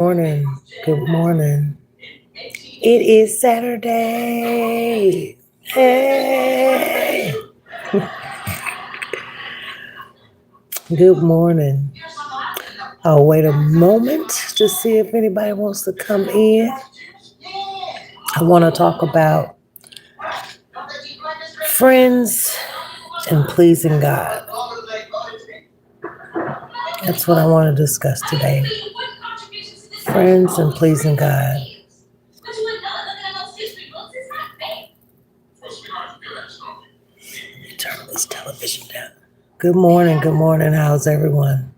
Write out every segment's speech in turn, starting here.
Morning. Good morning. It is Saturday. Hey. Good morning. I'll wait a moment to see if anybody wants to come in. I want to talk about friends and pleasing God. That's what I want to discuss today. Friends and pleasing God. Let me turn this television down. Good morning. Good morning. How's everyone?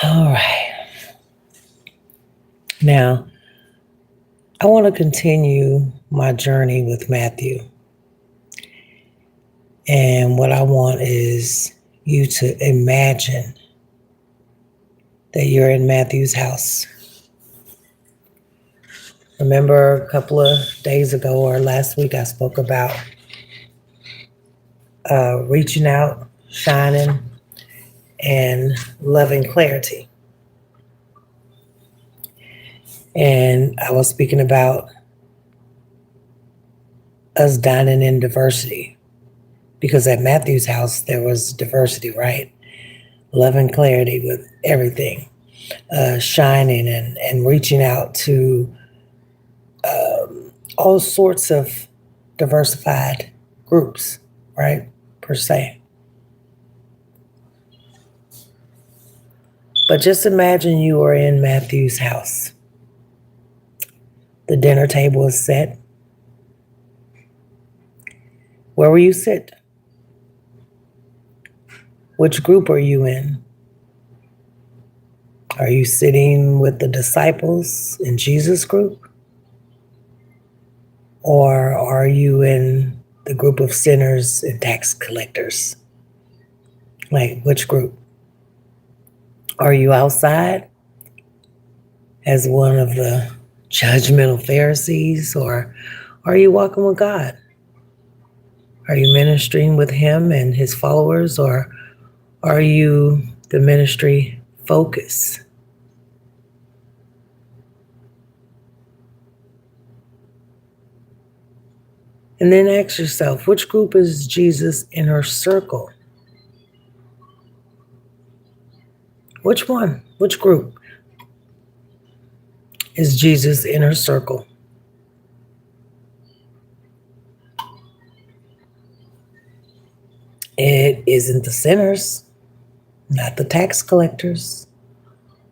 All right. Now, I want to continue my journey with Matthew. And what I want is you to imagine that you're in Matthew's house. Remember a couple of days ago or last week, I spoke about reaching out, shining, and loving clarity. And I was speaking about us dining in diversity because at Matthew's house, there was diversity, right? Love and clarity with everything, shining and reaching out to all sorts of diversified groups, right? Per se. But just imagine you are in Matthew's house. The dinner table is set. Where will you sit? Which group are you in? Are you sitting with the disciples in Jesus' group? Or are you in the group of sinners and tax collectors? Like, which group? Are you outside as one of the judgmental Pharisees, or are you walking with God? Are you ministering with Him and His followers, or are you the ministry focus? And then ask yourself, which group is Jesus' inner circle? Which one? Which group is Jesus' inner circle? It isn't the sinners, not the tax collectors,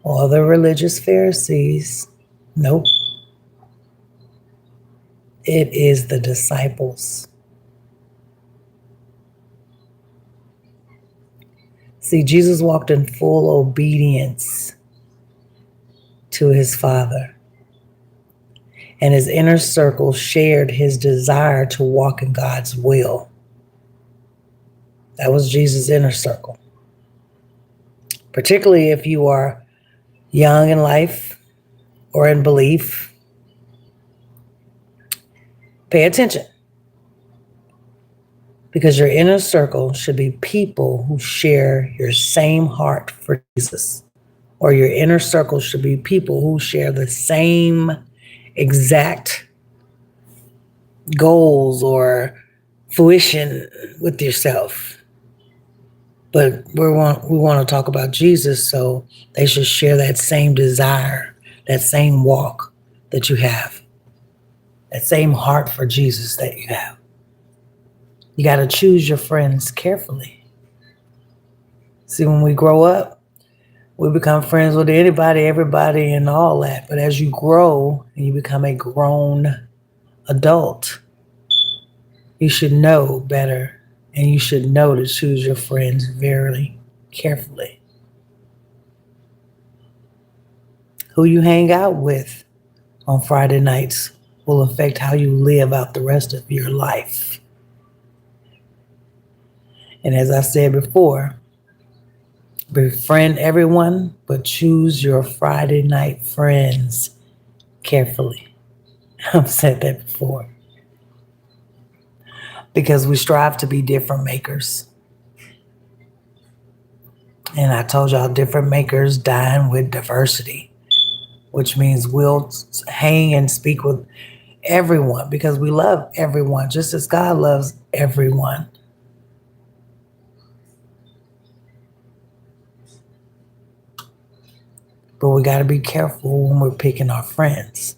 or the religious Pharisees. Nope. It is the disciples. See, Jesus walked in full obedience to his Father, and his inner circle shared his desire to walk in God's will. That was Jesus' inner circle. Particularly if you are young in life or in belief, pay attention. Because your inner circle should be people who share your same heart for Jesus. Or your inner circle should be people who share the same exact goals or fruition with yourself. But we want to talk about Jesus, so they should share that same desire, that same walk that you have, that same heart for Jesus that you have. You got to choose your friends carefully. See, when we grow up, we become friends with anybody, everybody, and all that. But as you grow and you become a grown adult, you should know better, and you should know to choose your friends very carefully. Who you hang out with on Friday nights will affect how you live out the rest of your life. And as I said before, befriend everyone, but choose your Friday night friends carefully. I've said that before. Because we strive to be different makers. And I told y'all, different makers dine with diversity, which means we'll hang and speak with everyone because we love everyone, just as God loves everyone. But we got to be careful when we're picking our friends.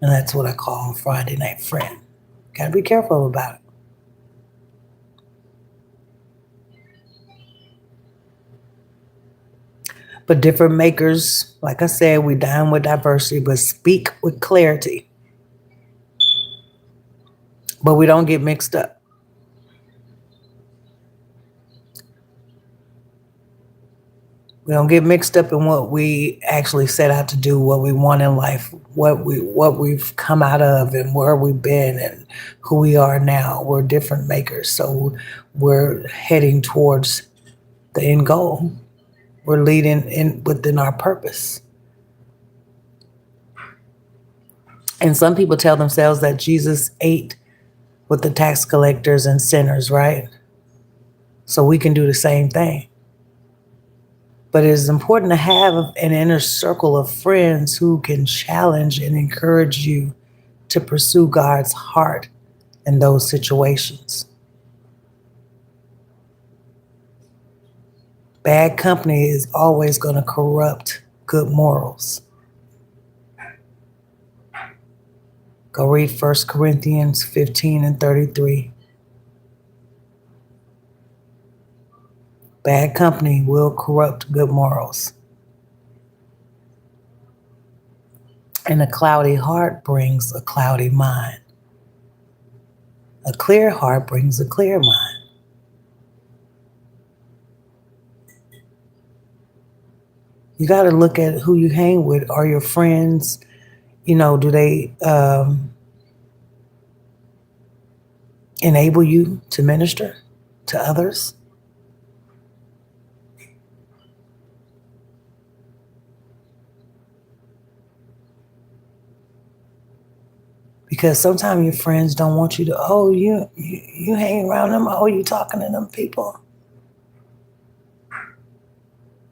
And that's what I call a Friday night friend. Got to be careful about it. But different makers, like I said, we dine with diversity, but speak with clarity. But we don't get mixed up. We don't get mixed up in what we actually set out to do, what we want in life, what we've come out of, and where we've been, and who we are now. We're different makers, so we're heading towards the end goal. We're leading in within our purpose. And some people tell themselves that Jesus ate with the tax collectors and sinners, right? So we can do the same thing. But it is important to have an inner circle of friends who can challenge and encourage you to pursue God's heart in those situations. Bad company is always going to corrupt good morals. Go read 1 Corinthians 15 and 33. Bad company will corrupt good morals. And a cloudy heart brings a cloudy mind. A clear heart brings a clear mind. You got to look at who you hang with. Are your friends, do they enable you to minister to others? Because sometimes your friends don't want you to, you hang around them, you talking to them people.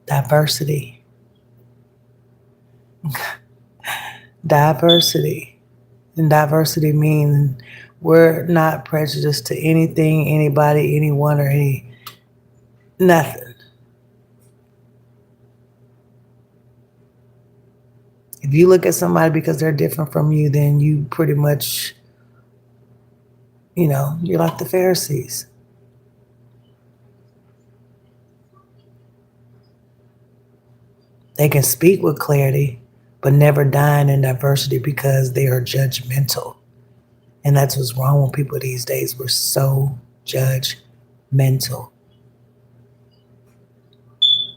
Diversity. Diversity. And diversity means we're not prejudiced to anything, anybody, anyone, or nothing. If you look at somebody because they're different from you, then you pretty much, you're like the Pharisees. They can speak with clarity, but never dine in diversity because they are judgmental. And that's what's wrong with people these days. We're so judgmental.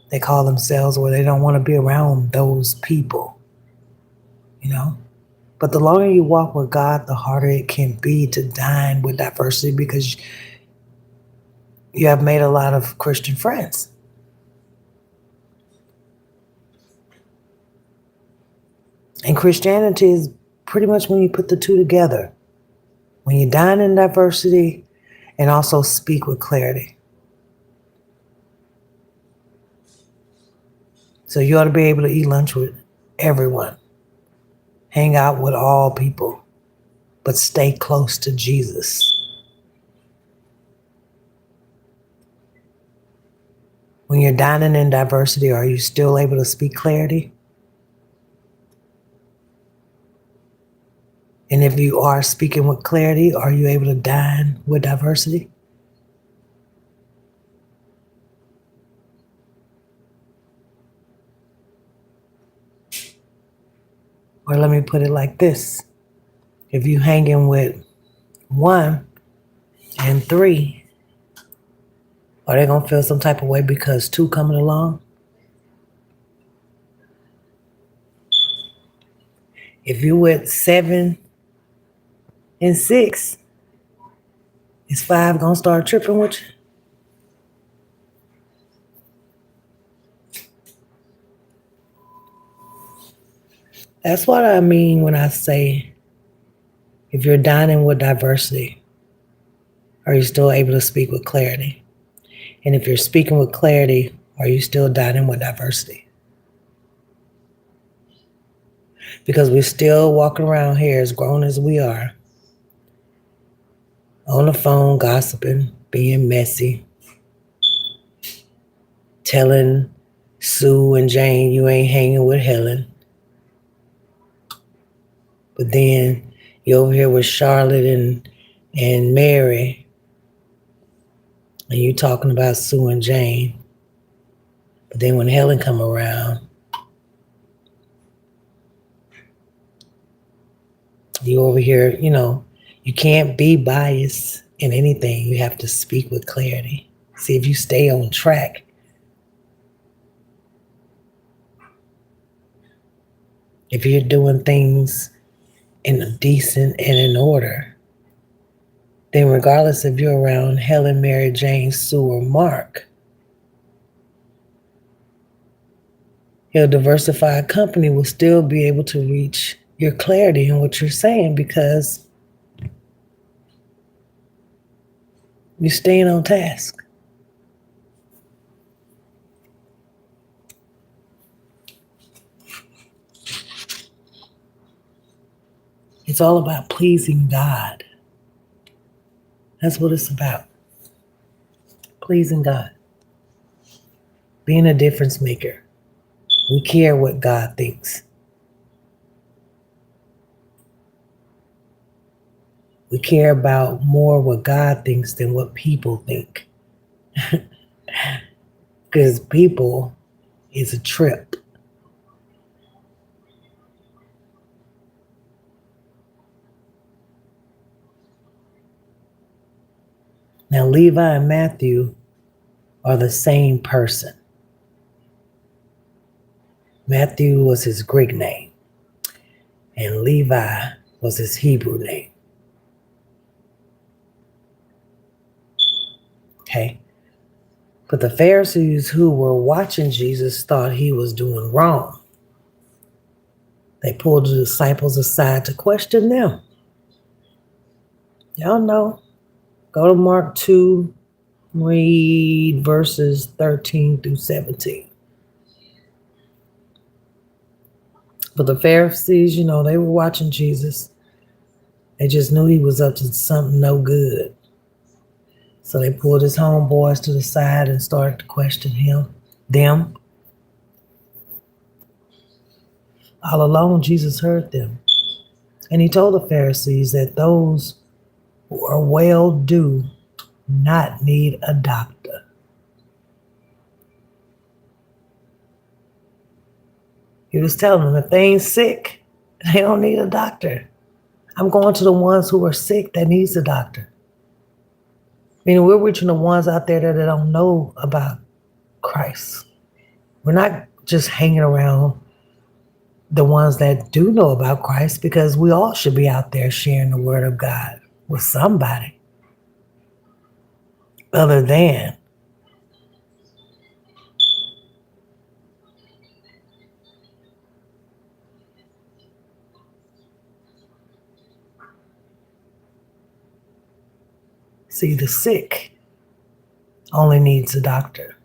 They call themselves, or they don't want to be around those people. But the longer you walk with God, the harder it can be to dine with diversity because you have made a lot of Christian friends. And Christianity is pretty much when you put the two together. When you dine in diversity and also speak with clarity. So you ought to be able to eat lunch with everyone. Hang out with all people, but stay close to Jesus. When you're dining in diversity, are you still able to speak clarity? And if you are speaking with clarity, are you able to dine with diversity? Or let me put it like this. If you hanging with 1 and 3, Are they going to feel some type of way because two coming along? If you with 7 and 6, is 5 going to start tripping with you? That's what I mean when I say if you're dining with diversity, are you still able to speak with clarity? And if you're speaking with clarity, are you still dining with diversity? Because we're still walking around here as grown as we are, on the phone, gossiping, being messy, telling Sue and Jane you ain't hanging with Helen. But then you're over here with Charlotte and Mary, and you talking about Sue and Jane. But then when Helen come around, you over here, you can't be biased in anything. You have to speak with clarity. See if you stay on track. If you're doing things in a decent and in order, then regardless if you're around Helen, Mary, Jane, Sue, or Mark, your diversified company will still be able to reach your clarity in what you're saying because you're staying on task. It's all about pleasing God. That's what it's about. Pleasing God. Being a difference maker. We care what God thinks. We care about more what God thinks than what people think. Because people is a trip. Now, Levi and Matthew are the same person. Matthew was his Greek name, and Levi was his Hebrew name. Okay? But the Pharisees who were watching Jesus thought he was doing wrong. They pulled the disciples aside to question them. Y'all know. Go to Mark 2, read verses 13 through 17. But the Pharisees, they were watching Jesus. They just knew he was up to something no good. So they pulled his homeboys to the side and started to question them. All along, Jesus heard them. And he told the Pharisees that those who are well do not need a doctor. He was telling them if they ain't sick, they don't need a doctor. I'm going to the ones who are sick that needs a doctor. Meaning we're reaching the ones out there that don't know about Christ. We're not just hanging around the ones that do know about Christ because we all should be out there sharing the word of God with somebody other than see, the sick only needs a doctor.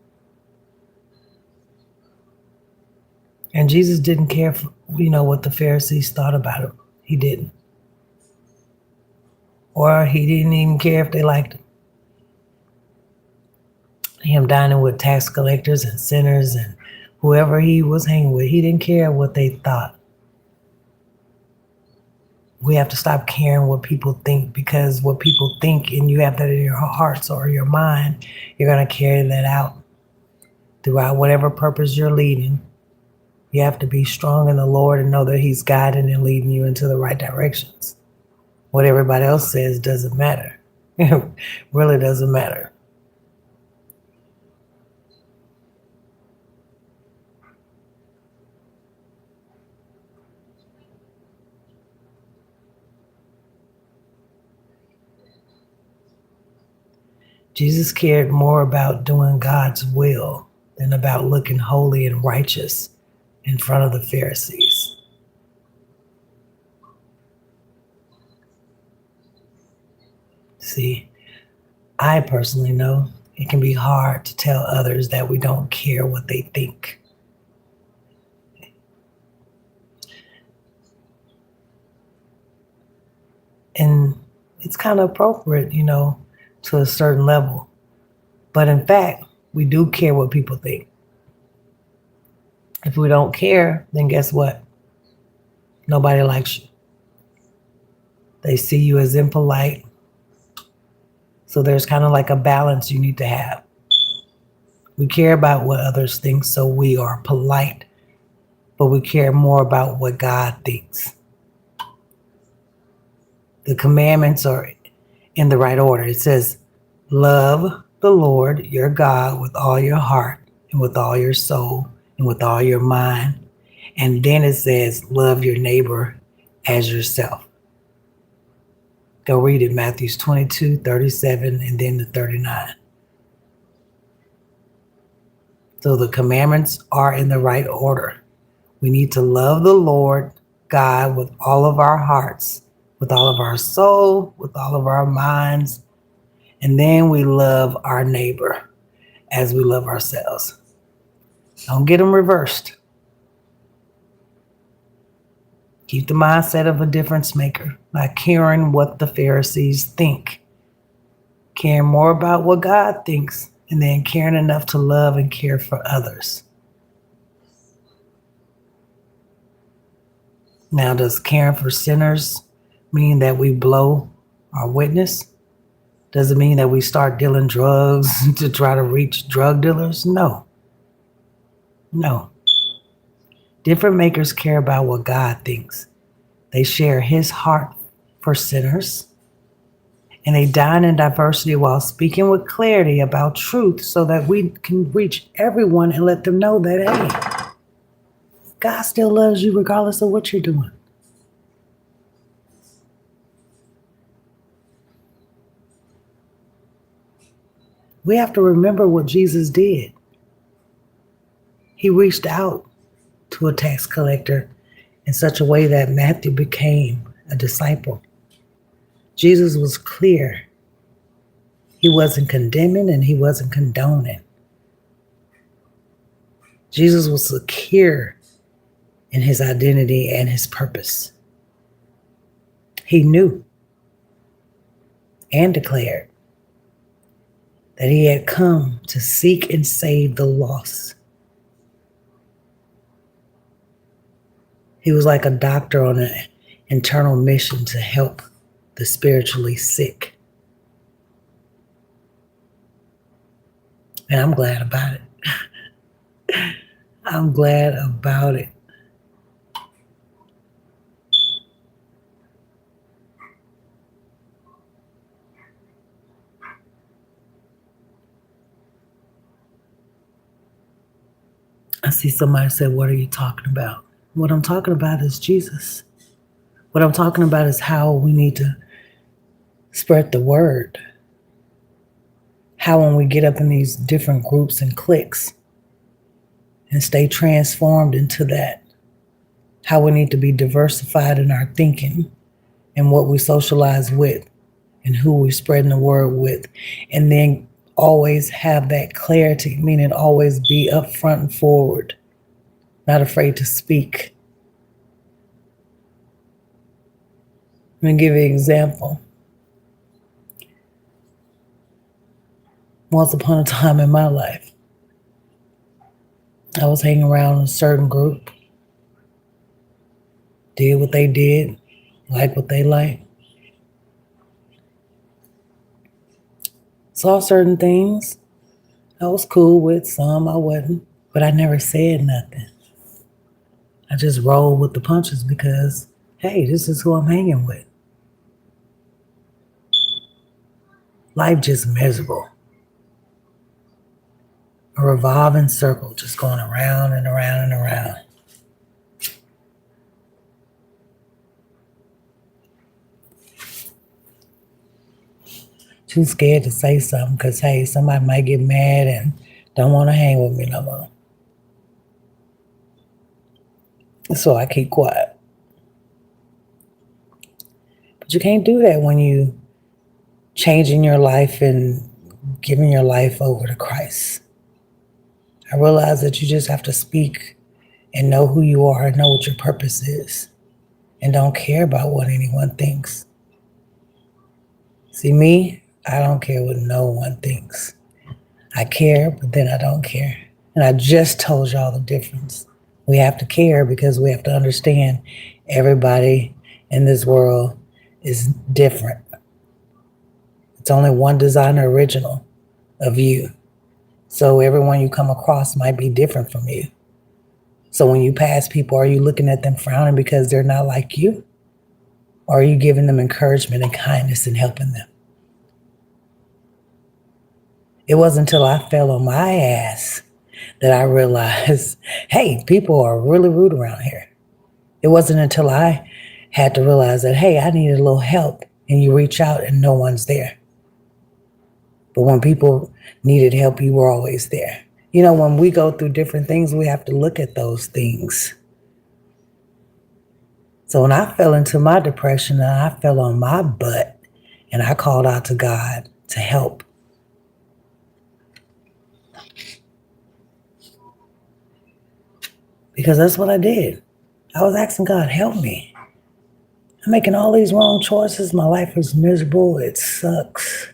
And Jesus didn't care for, what the Pharisees thought about him. He didn't. Or he didn't even care if they liked him. Him dining with tax collectors and sinners and whoever he was hanging with, he didn't care what they thought. We have to stop caring what people think, because what people think, and you have that in your hearts or your mind, you're going to carry that out throughout whatever purpose you're leading. You have to be strong in the Lord and know that he's guiding and leading you into the right directions. What everybody else says doesn't matter. It really doesn't matter. Jesus cared more about doing God's will than about looking holy and righteous in front of the Pharisees. See, I personally know it can be hard to tell others that we don't care what they think. And it's kind of appropriate, to a certain level. But in fact, we do care what people think. If we don't care, then guess what? Nobody likes you. They see you as impolite. So there's kind of like a balance you need to have. We care about what others think, so we are polite, but we care more about what God thinks. The commandments are in the right order. It says, love the Lord your God with all your heart and with all your soul and with all your mind. And then it says, love your neighbor as yourself. Go read it, Matthew 22, 37, and then the 39. So the commandments are in the right order. We need to love the Lord God with all of our hearts, with all of our soul, with all of our minds. And then we love our neighbor as we love ourselves. Don't get them reversed. Keep the mindset of a difference maker by caring what the Pharisees think. Caring more about what God thinks, and then caring enough to love and care for others. Now, does caring for sinners mean that we blow our witness? Does it mean that we start dealing drugs to try to reach drug dealers? No. Different makers care about what God thinks. They share his heart for sinners. And they dine in diversity while speaking with clarity about truth so that we can reach everyone and let them know that, hey, God still loves you regardless of what you're doing. We have to remember what Jesus did. He reached out to a tax collector in such a way that Matthew became a disciple. Jesus was clear. He wasn't condemning and he wasn't condoning. Jesus was secure in his identity and his purpose. He knew and declared that he had come to seek and save the lost. He was like a doctor on an internal mission to help the spiritually sick. And I'm glad about it. I'm glad about it. I see somebody say, what are you talking about? What I'm talking about is Jesus. What I'm talking about is how we need to spread the word. How when we get up in these different groups and cliques and stay transformed into that, how we need to be diversified in our thinking and what we socialize with and who we're spreading the word with. And then always have that clarity, meaning always be up front and forward, not afraid to speak. Let me give you an example. Once upon a time in my life, I was hanging around a certain group, did what they did, like what they liked. Saw certain things I was cool with, some I wasn't, but I never said nothing. I just rolled with the punches because, hey, this is who I'm hanging with. Life just miserable. A revolving circle just going around and around and around. Too scared to say something because, hey, somebody might get mad and don't want to hang with me no more. So I keep quiet. But you can't do that when you changing your life and giving your life over to Christ. I realize that you just have to speak and know who you are and know what your purpose is and don't care about what anyone thinks. See, me, I don't care what no one thinks. I care, but then I don't care. And I just told y'all the difference. We have to care because we have to understand everybody in this world is different. It's only one designer original of you. So everyone you come across might be different from you. So when you pass people, are you looking at them frowning because they're not like you? Or are you giving them encouragement and kindness and helping them? It wasn't until I fell on my ass that I realized, hey, people are really rude around here. It wasn't until I had to realize that, hey, I needed a little help, and you reach out and no one's there. But when people needed help, you were always there. You know, when we go through different things, we have to look at those things. So when I fell into my depression and I fell on my butt and I called out to God to help, because that's what I did. I was asking God, help me. I'm making all these wrong choices. My life is miserable. It sucks.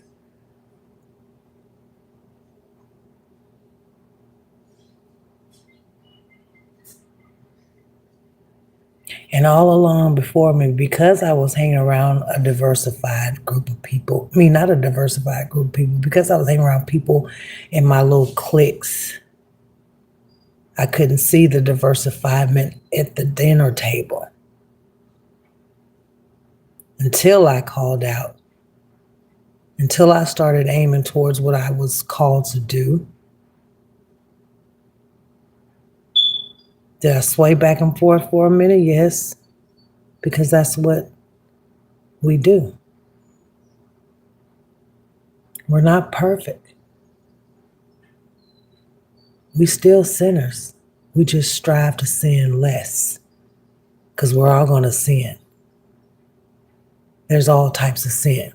And all along before me, because I was hanging around a diversified group of people, I mean, not a diversified group of people, because I was hanging around people in my little cliques, I couldn't see the diversifiedment at the dinner table until I called out, until I started aiming towards what I was called to do. Did I sway back and forth for a minute? Yes, because that's what we do. We're not perfect. We still sinners. We just strive to sin less because we're all going to sin. There's all types of sin.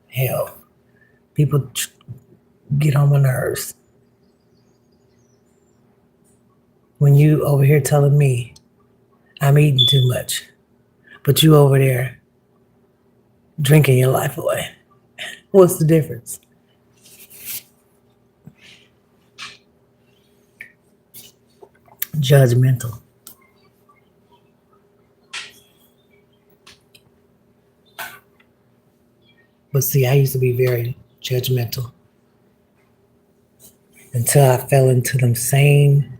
Hell, people get on my nerves. When you over here telling me I'm eating too much, but you over there drinking your life away. What's the difference? Judgmental. But see, I used to be very judgmental until I fell into them same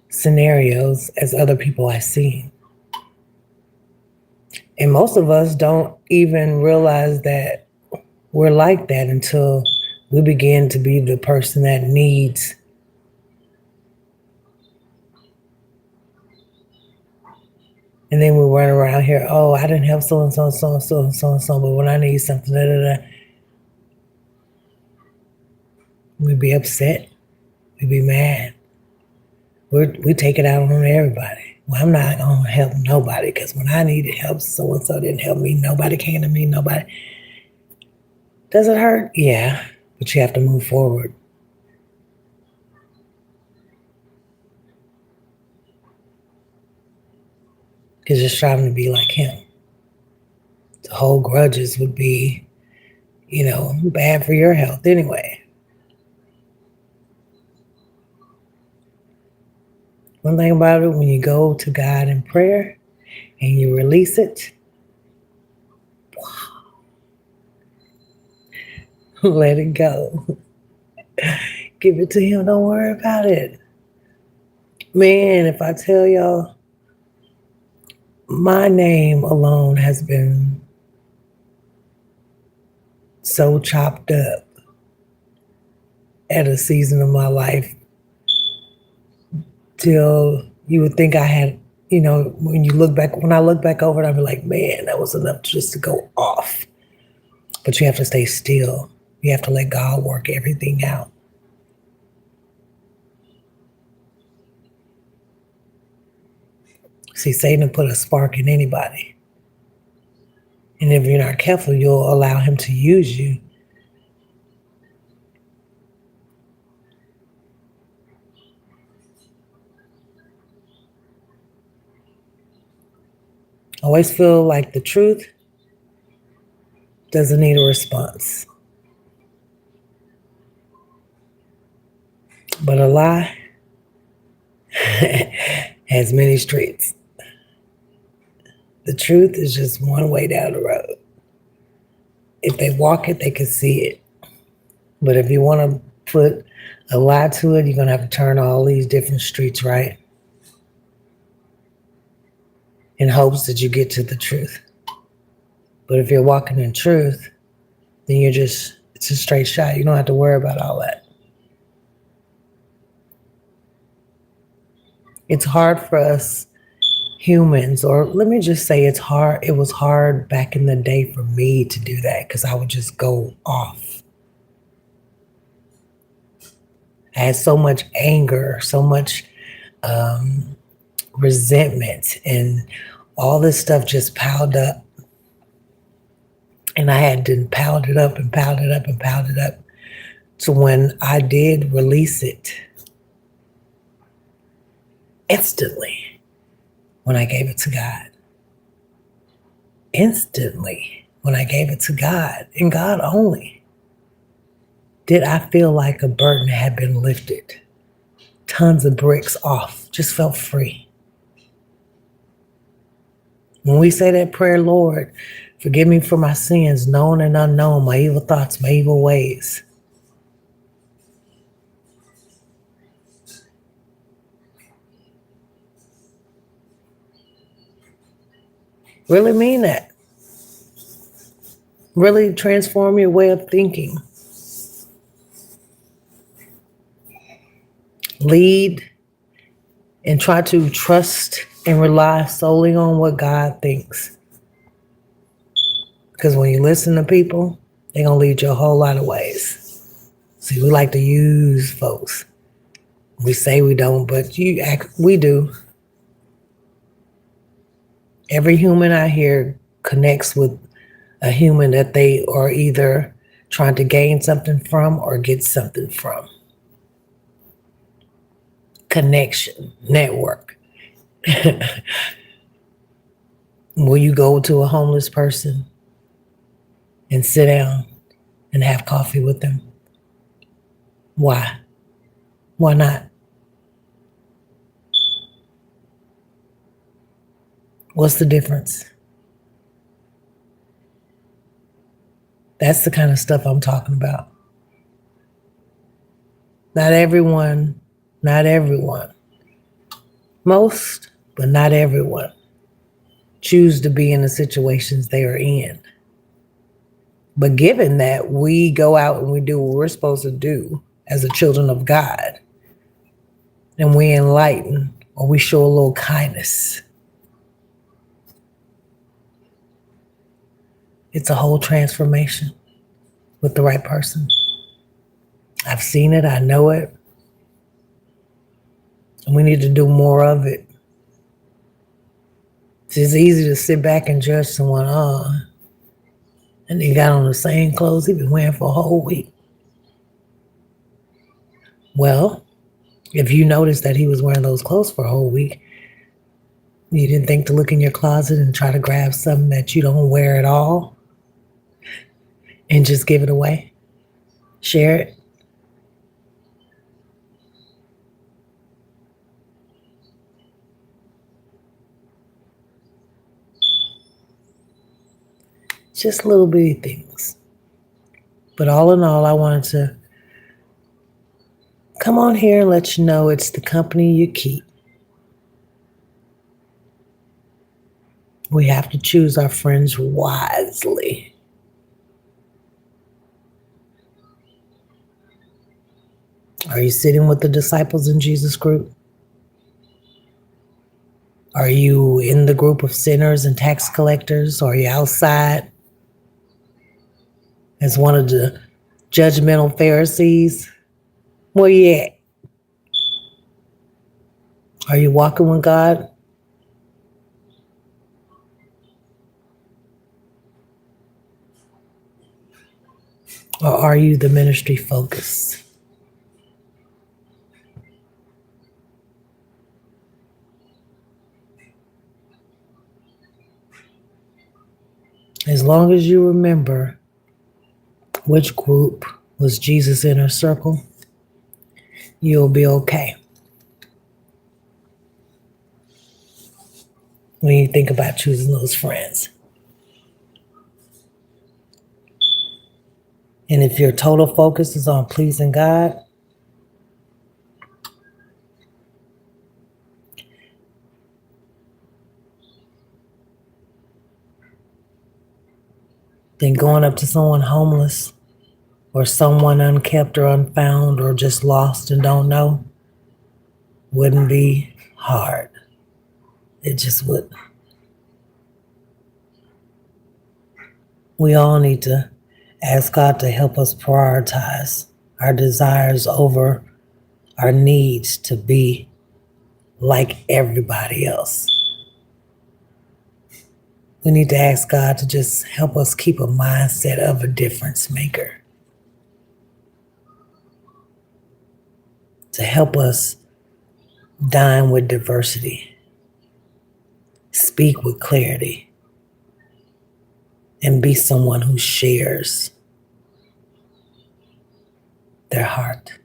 scenarios as other people I seen. And most of us don't even realize that we're like that until we begin to be the person that needs and then we run around here, oh, I didn't help so and so, so and so, and so and so, but when I need something, da da da, we'd be upset, we'd be mad. We take it out on everybody. Well, I'm not gonna help nobody because when I needed help, so and so didn't help me. Nobody came to me. Nobody. Does it hurt? Yeah, but you have to move forward. Because you're striving to be like him. To hold grudges would be, bad for your health anyway. One thing about it, when you go to God in prayer and you release it, let it go. Give it to him. Don't worry about it. Man, if I tell y'all, my name alone has been so chopped up at a season of my life till you would think I had, when I look back over it, I'd be like, man, that was enough just to go off. But you have to stay still. You have to let God work everything out. See, Satan put a spark in anybody. And if you're not careful, you'll allow him to use you. Always feel like the truth doesn't need a response. But a lie has many streets. The truth is just one way down the road. If they walk it, they can see it. But if you want to put a lie to it, you're going to have to turn all these different streets right in hopes that you get to the truth. But if you're walking in truth, then it's a straight shot. You don't have to worry about all that. It's hard for us humans, or let me just say it's hard. It was hard back in the day for me to do that because I would just go off. I had so much anger, so much resentment, and all this stuff just piled up. And I had to pile it up and pile it up and pile it up. So when I did release it, instantly, when I gave it to God, instantly, when I gave it to God, and God only, did I feel like a burden had been lifted. Tons of bricks off, just felt free. When we say that prayer, Lord, forgive me for my sins, known and unknown, my evil thoughts, my evil ways. Really mean that. Really transform your way of thinking. Lead and try to trust and rely solely on what God thinks. Because when you listen to people, they're going to lead you a whole lot of ways. See, we like to use folks. We say we don't, but we do. Every human out here connects with a human that they are either trying to gain something from or get something from. Connection, network. Will you go to a homeless person and sit down and have coffee with them? Why? Why not? What's the difference? That's the kind of stuff I'm talking about. Not everyone, most, but not everyone choose to be in the situations they are in. But given that we go out and we do what we're supposed to do as the children of God, and we enlighten or we show a little kindness, it's a whole transformation with the right person. I've seen it. I know it. And we need to do more of it. It's easy to sit back and judge someone, and they got on the same clothes he's been wearing for a whole week. Well, if you noticed that he was wearing those clothes for a whole week, you didn't think to look in your closet and try to grab something that you don't wear at all and just give it away? Share it? Just little bitty things. But all in all, I wanted to come on here and let you know it's the company you keep. We have to choose our friends wisely. Are you sitting with the disciples in Jesus group? Are you in the group of sinners and tax collectors? Or are you outside as one of the judgmental Pharisees? Where you at? Are you walking with God? Or are you the ministry focus? As long as you remember which group was Jesus' inner circle, you'll be okay. When you think about choosing those friends. And if your total focus is on pleasing God, then going up to someone homeless or someone unkept or unfound or just lost and don't know wouldn't be hard. It just would. We all need to ask God to help us prioritize our desires over our needs to be like everybody else. We need to ask God to just help us keep a mindset of a difference maker. To help us dine with diversity, speak with clarity, and be someone who shares their heart.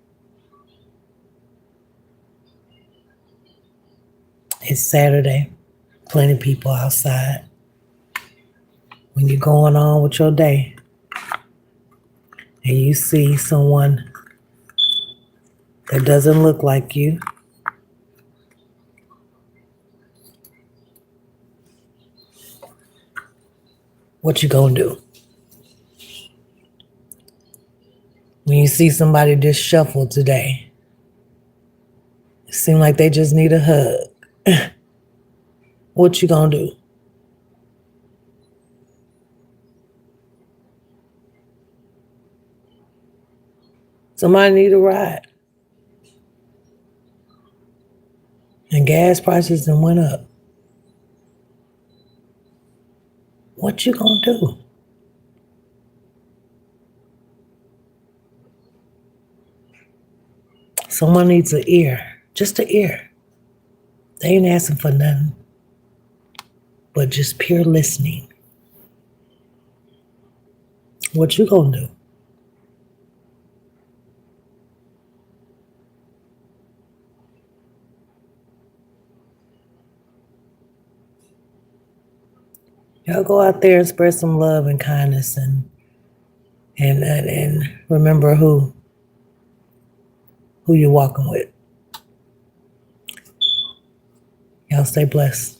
It's Saturday, plenty of people outside. When you're going on with your day and you see someone that doesn't look like you, what you gonna do? When you see somebody disheveled today, it seems like they just need a hug. What you gonna do? Somebody need a ride. And gas prices done went up. What you gonna do? Someone needs an ear, just an ear. They ain't asking for nothing, but just pure listening. What you gonna do? Y'all go out there and spread some love and kindness and remember who you're walking with. Y'all stay blessed.